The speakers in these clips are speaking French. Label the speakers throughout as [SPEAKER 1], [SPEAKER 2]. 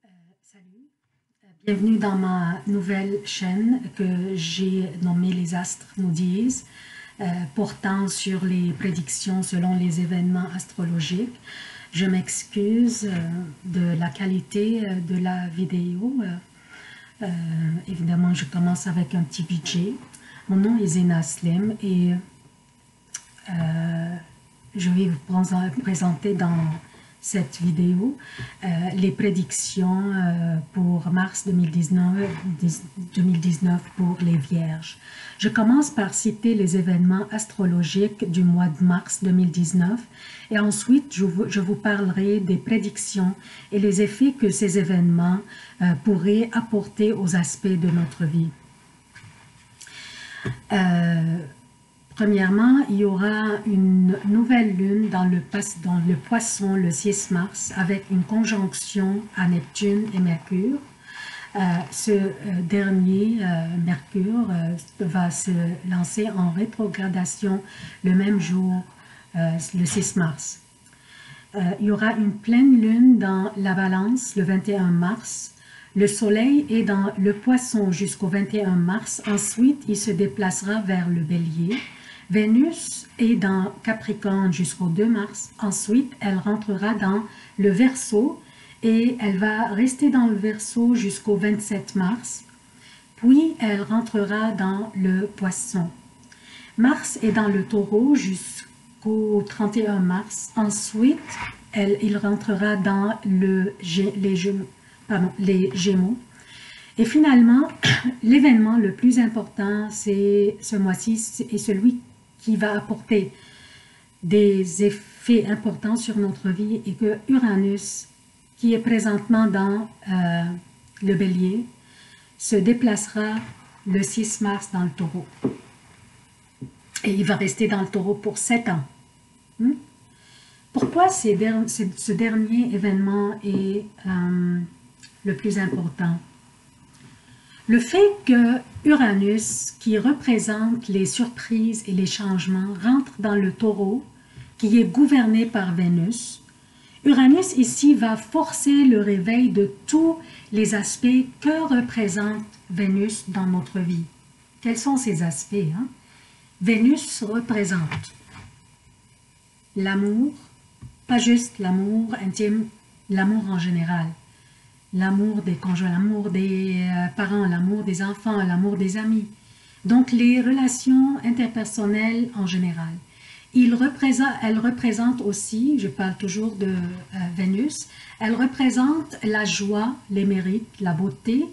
[SPEAKER 1] Salut, bienvenue dans ma nouvelle chaîne que j'ai nommée Les Astres nous disent, portant sur les prédictions selon les événements astrologiques. Je m'excuse de la qualité de la vidéo. Évidemment, je commence avec un petit budget. Mon nom est Zena Slim et je vais vous présenter dans cette vidéo les prédictions pour mars 2019 pour les Vierges. Je commence par citer les événements astrologiques du mois de mars 2019 et ensuite je vous parlerai des prédictions et les effets que ces événements pourraient apporter aux aspects de notre vie. Premièrement, il y aura une nouvelle lune dans le Poisson le 6 mars avec une conjonction à Neptune et Mercure. Ce dernier, Mercure, va se lancer en rétrogradation le même jour, le 6 mars. Il y aura une pleine lune dans la Balance le 21 mars. Le Soleil est dans le Poisson jusqu'au 21 mars. Ensuite, il se déplacera vers le Bélier. Vénus est dans Capricorne jusqu'au 2 mars. Ensuite, elle rentrera dans le Verseau et elle va rester dans le Verseau jusqu'au 27 mars. Puis, elle rentrera dans le Poisson. Mars est dans le Taureau jusqu'au 31 mars. Ensuite, il rentrera dans les Gémeaux. Et finalement, l'événement le plus important, c'est ce mois-ci, et celui qui va apporter des effets importants sur notre vie, et que Uranus, qui est présentement dans le Bélier, se déplacera le 6 mars dans le Taureau. Et il va rester dans le Taureau pour 7 ans. Pourquoi ce dernier événement est le plus important? Le fait que Uranus, qui représente les surprises et les changements, rentre dans le Taureau, qui est gouverné par Vénus. Uranus ici va forcer le réveil de tous les aspects que représente Vénus dans notre vie. Quels sont ces aspects? Vénus représente l'amour, pas juste l'amour intime, l'amour en général. L'amour des conjoints, l'amour des parents, l'amour des enfants, l'amour des amis. Donc, les relations interpersonnelles en général. Elle représente aussi, je parle toujours de Vénus, elle représente la joie, les mérites, la beauté,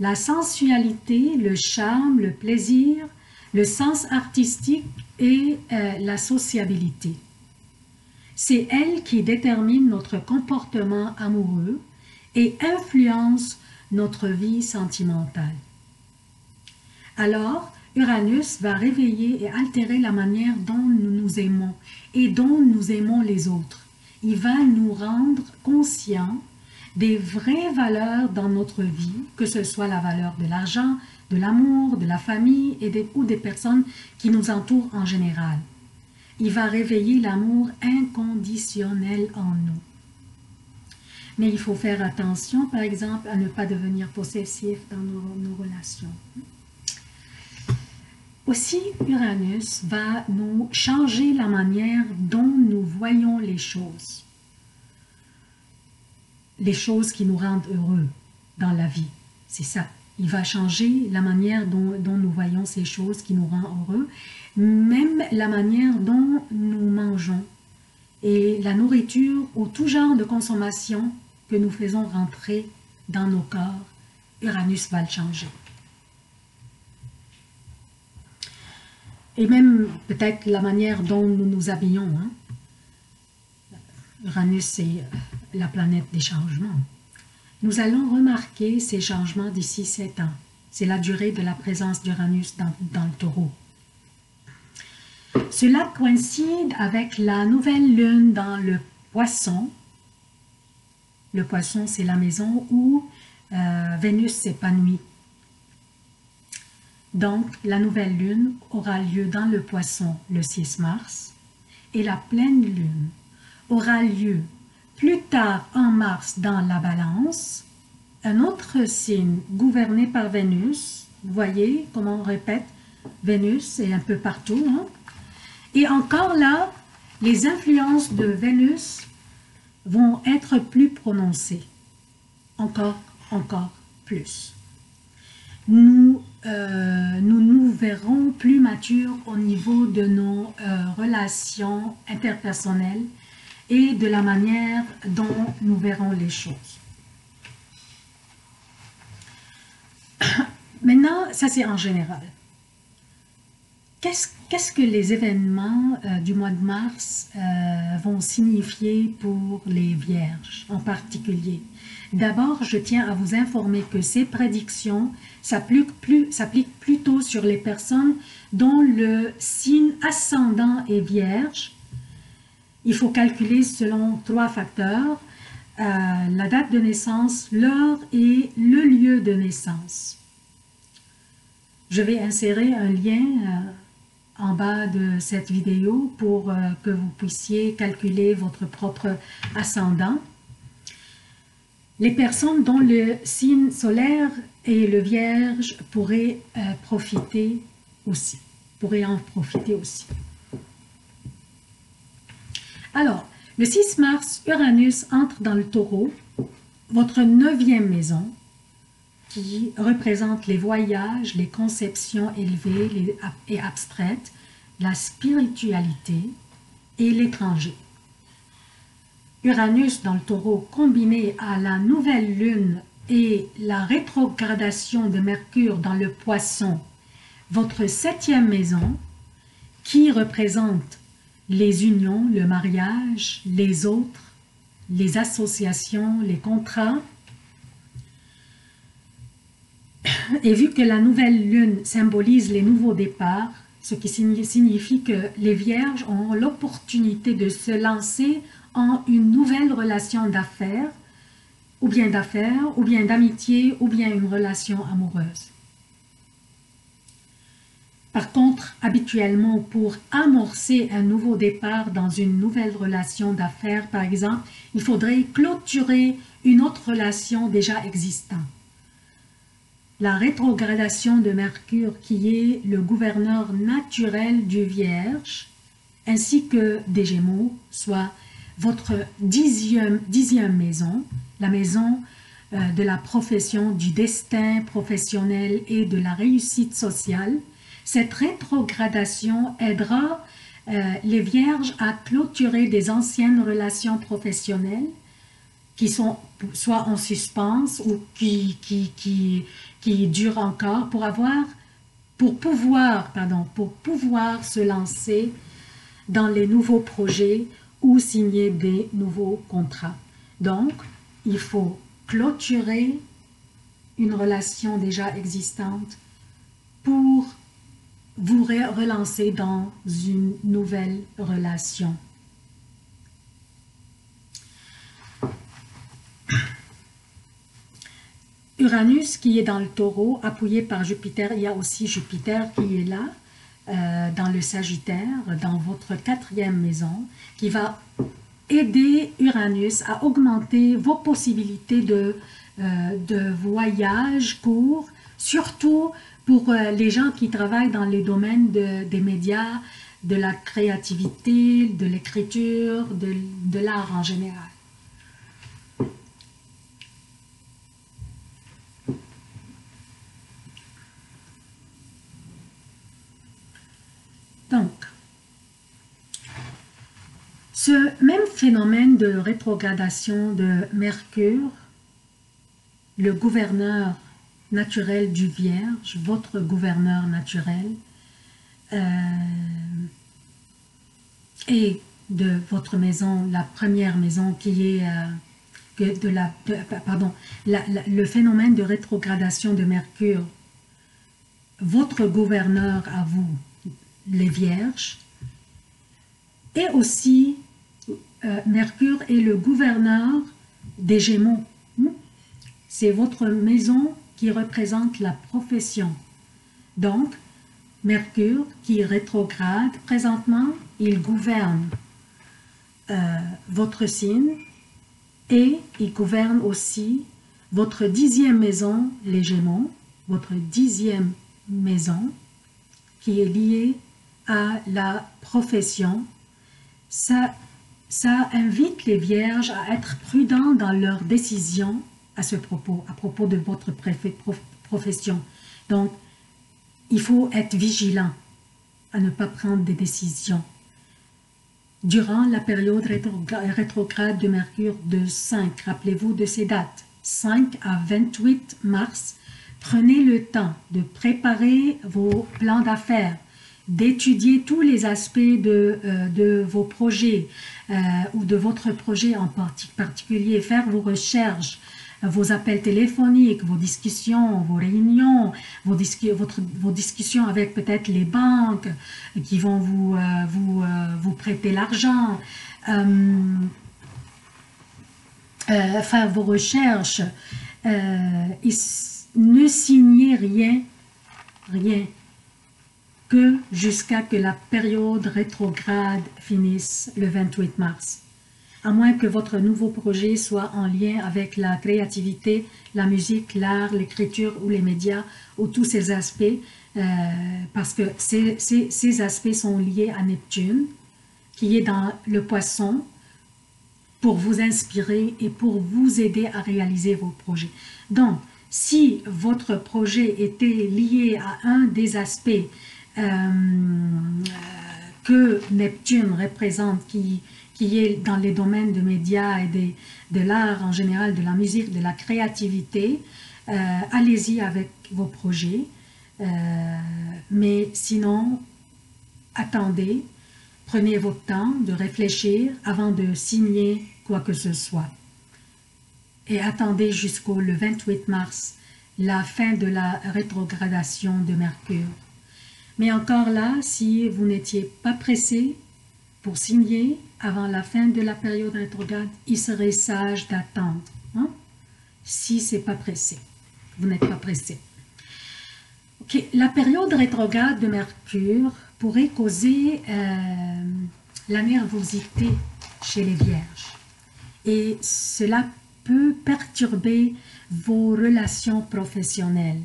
[SPEAKER 1] la sensualité, le charme, le plaisir, le sens artistique et la sociabilité. C'est elle qui détermine notre comportement amoureux et influence notre vie sentimentale. Alors, Uranus va réveiller et altérer la manière dont nous nous aimons et dont nous aimons les autres. Il va nous rendre conscients des vraies valeurs dans notre vie, que ce soit la valeur de l'argent, de l'amour, de la famille ou des personnes qui nous entourent en général. Il va réveiller l'amour inconditionnel en nous. Mais il faut faire attention, par exemple, à ne pas devenir possessif dans nos relations. Aussi, Uranus va nous changer la manière dont nous voyons les choses qui nous rendent heureux dans la vie. C'est ça. Il va changer la manière dont nous voyons ces choses qui nous rendent heureux, même la manière dont nous mangeons et la nourriture ou tout genre de consommation que nous faisons rentrer dans nos corps. Uranus va le changer. Et même peut-être la manière dont nous nous habillons. Uranus, c'est la planète des changements. Nous allons remarquer ces changements d'ici 7 ans. C'est la durée de la présence d'Uranus dans le Taureau. Cela coïncide avec la nouvelle lune dans le Poisson. Le Poisson, c'est la maison où Vénus s'épanouit. Donc, la nouvelle lune aura lieu dans le Poisson le 6 mars et la pleine lune aura lieu plus tard en mars dans la Balance un autre signe gouverné par Vénus. Vous voyez comment on répète, Vénus est un peu partout. Hein? Et encore là, les influences de Vénus vont être plus prononcées. Encore plus. Nous nous verrons plus matures au niveau de nos relations interpersonnelles et de la manière dont nous verrons les choses. Maintenant, ça c'est en général. Qu'est-ce que les événements du mois de mars vont signifier pour les Vierges en particulier? D'abord, je tiens à vous informer que ces prédictions s'appliquent plutôt sur les personnes dont le signe ascendant est Vierge. Il faut calculer selon 3 facteurs, la date de naissance, l'heure et le lieu de naissance. Je vais insérer un lien en bas de cette vidéo pour que vous puissiez calculer votre propre ascendant. Les personnes dont le signe solaire est le Vierge pourraient en profiter aussi. Alors, le 6 mars, Uranus entre dans le Taureau, votre 9e maison, qui représente les voyages, les conceptions élevées et abstraites, la spiritualité et l'étranger. Uranus dans le Taureau combiné à la nouvelle lune et la rétrogradation de Mercure dans le Poisson, votre 7e maison, qui représente les unions, le mariage, les autres, les associations, les contrats. Et vu que la nouvelle lune symbolise les nouveaux départs, ce qui signifie que les Vierges ont l'opportunité de se lancer en une nouvelle relation d'affaires, ou bien d'amitié, ou bien une relation amoureuse. Par contre, habituellement, pour amorcer un nouveau départ dans une nouvelle relation d'affaires, par exemple, il faudrait clôturer une autre relation déjà existante. La rétrogradation de Mercure, qui est le gouverneur naturel du Vierge, ainsi que des Gémeaux, soit votre 10e maison, la maison de la profession, du destin professionnel et de la réussite sociale. Cette rétrogradation aidera les Vierges à clôturer des anciennes relations professionnelles qui sont soit en suspens ou qui durent encore pour pouvoir se lancer dans les nouveaux projets ou signer des nouveaux contrats. Donc, il faut clôturer une relation déjà existante pour vous relancer dans une nouvelle relation. Uranus qui est dans le Taureau, appuyé par Jupiter, il y a aussi Jupiter qui est là, dans le Sagittaire, dans votre 4e maison, qui va aider Uranus à augmenter vos possibilités de voyage court, surtout pour les gens qui travaillent dans les domaines des médias, de la créativité, de l'écriture, de l'art en général. Donc, ce même phénomène de rétrogradation de Mercure, le gouverneur naturel du Vierge, votre gouverneur naturel, et de votre maison, la première maison qui est le phénomène de rétrogradation de Mercure, votre gouverneur à vous, les Vierges, et aussi Mercure est le gouverneur des Gémeaux. C'est votre maison qui représente la profession. Donc, Mercure qui rétrograde présentement, il gouverne votre signe et il gouverne aussi votre 10e maison, les Gémeaux, votre 10e maison, qui est liée à la profession, ça invite les Vierges à être prudents dans leurs décisions à propos de votre profession. Donc, il faut être vigilant à ne pas prendre des décisions. Durant la période rétrograde de Mercure de 5, rappelez-vous de ces dates, 5 à 28 mars, prenez le temps de préparer vos plans d'affaires, d'étudier tous les aspects de vos projets ou de votre projet en particulier, faire vos recherches, vos appels téléphoniques, vos discussions, vos réunions, vos discussions avec peut-être les banques qui vont vous prêter l'argent, faire vos recherches, ne signez rien que jusqu'à que la période rétrograde finisse le 28 mars. À moins que votre nouveau projet soit en lien avec la créativité, la musique, l'art, l'écriture ou les médias, ou tous ces aspects, parce que ces aspects sont liés à Neptune, qui est dans le Poisson, pour vous inspirer et pour vous aider à réaliser vos projets. Donc, si votre projet était lié à un des aspects que Neptune représente, qui est dans les domaines de médias et de l'art en général, de la musique, de la créativité, allez-y avec vos projets. Mais sinon, attendez, prenez votre temps de réfléchir avant de signer quoi que ce soit. Et attendez jusqu'au 28 mars, la fin de la rétrogradation de Mercure. Mais encore là, si vous n'étiez pas pressé pour signer avant la fin de la période rétrograde, il serait sage d'attendre. Hein? Si c'est pas pressé, vous n'êtes pas pressé. Okay. La période rétrograde de Mercure pourrait causer la nervosité chez les Vierges. Et cela peut perturber vos relations professionnelles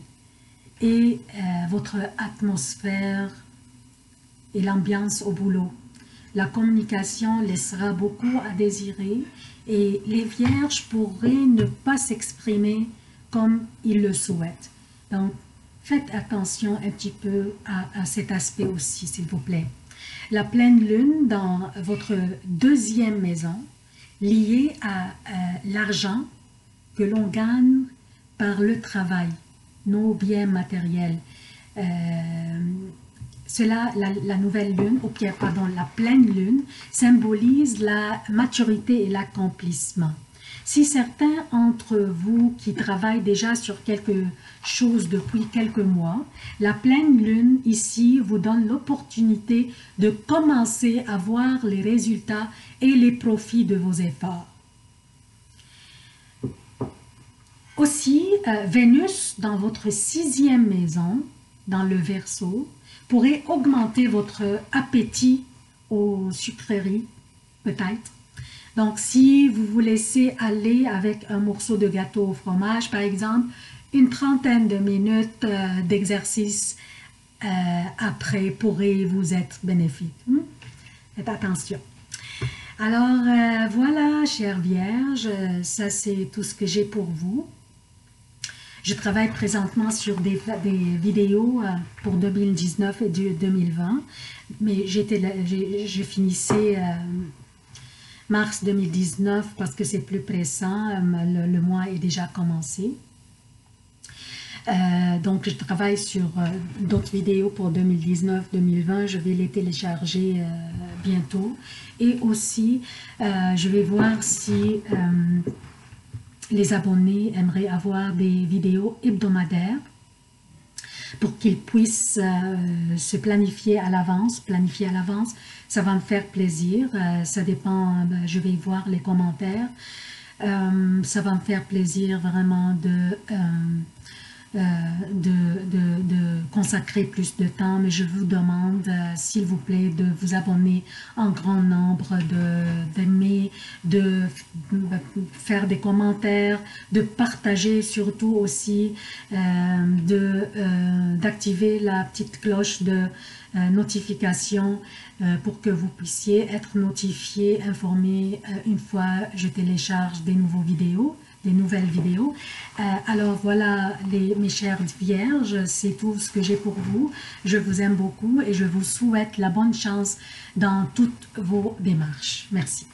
[SPEAKER 1] et votre atmosphère et l'ambiance au boulot. La communication laissera beaucoup à désirer et les Vierges pourraient ne pas s'exprimer comme ils le souhaitent. Donc, faites attention un petit peu à cet aspect aussi, s'il vous plaît. La pleine lune dans votre 2e maison, liée à l'argent que l'on gagne par le travail, nos biens matériels. La nouvelle lune, la pleine lune, symbolise la maturité et l'accomplissement. Si certains d'entre vous qui travaillent déjà sur quelque chose depuis quelques mois, la pleine lune ici vous donne l'opportunité de commencer à voir les résultats et les profits de vos efforts. Aussi, Vénus dans votre 6e maison, dans le Verseau, pourrait augmenter votre appétit aux sucreries, peut-être. Donc, si vous vous laissez aller avec un morceau de gâteau au fromage, par exemple, une trentaine de minutes d'exercice après pourrait vous être bénéfique. Faites attention. Alors, voilà, chères Vierges, ça c'est tout ce que j'ai pour vous. Je travaille présentement sur des vidéos pour 2019 et 2020, mais je finissais mars 2019 parce que c'est plus pressant, le mois est déjà commencé. Donc je travaille sur d'autres vidéos pour 2019-2020, je vais les télécharger bientôt. Et aussi, je vais voir si les abonnés aimeraient avoir des vidéos hebdomadaires pour qu'ils puissent se planifier à l'avance. Ça va me faire plaisir, ça dépend, je vais voir les commentaires. Ça va me faire plaisir vraiment de consacrer plus de temps, mais je vous demande, s'il vous plaît, de vous abonner en grand nombre, d'aimer, de faire des commentaires, de partager surtout aussi, d'activer la petite cloche de notification pour que vous puissiez être notifié, informé une fois je télécharge des nouvelles vidéos. Alors voilà mes chères vierges, c'est tout ce que j'ai pour vous. Je vous aime beaucoup et je vous souhaite la bonne chance dans toutes vos démarches. Merci.